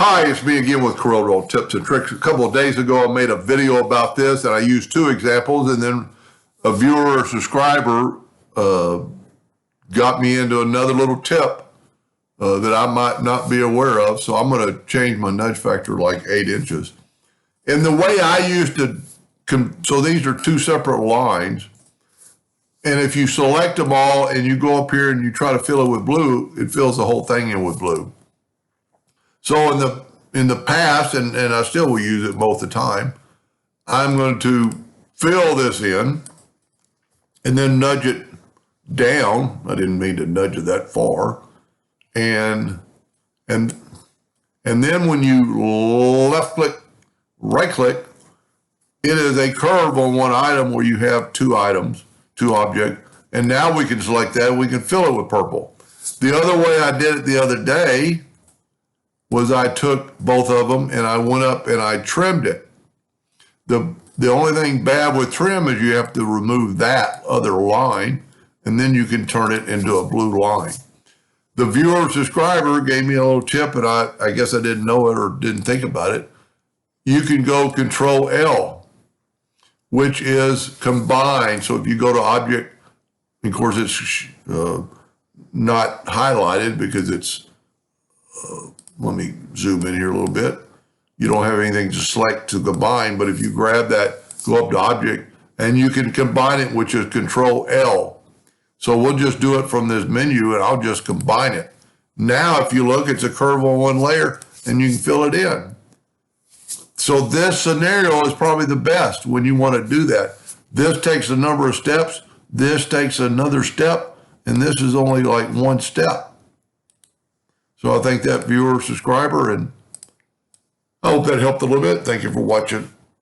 Hi, it's me again with CorelDraw tips and tricks. A couple of days ago, I made a video about this, and I used two examples, and then a viewer or subscriber got me into another little tip that I might not be aware of, so I'm going to change my nudge factor like 8 inches. And the way I used to, so these are two separate lines, and if you select them all and you go up here and you try to fill it with blue, it fills the whole thing in with blue. So in the past, and I still will use it most of the time, I'm going to fill this in and then nudge it down. I didn't mean to nudge it that far. And then when you left click, right click, it is a curve on one item where you have two items, two objects. And now we can select that and we can fill it with purple. The other way I did it the other day was I took both of them and I went up and I trimmed it. The only thing bad with trim is you have to remove that other line and then you can turn it into a blue line. The viewer subscriber gave me a little tip and I guess I didn't know it or didn't think about it. You can go Control L, which is combine. So if you go to object, of course it's not highlighted because it's, let me zoom in here a little bit. You don't have anything to select to combine, but if you grab that, go up to object, and you can combine it, which is Control L. So we'll just do it from this menu and I'll just combine it. Now, if you look, it's a curve on one layer and you can fill it in. So this scenario is probably the best when you want to do that. This takes a number of steps. This takes another step, and this is only like one step. So I thank that viewer, subscriber, and I hope that helped a little bit. Thank you for watching.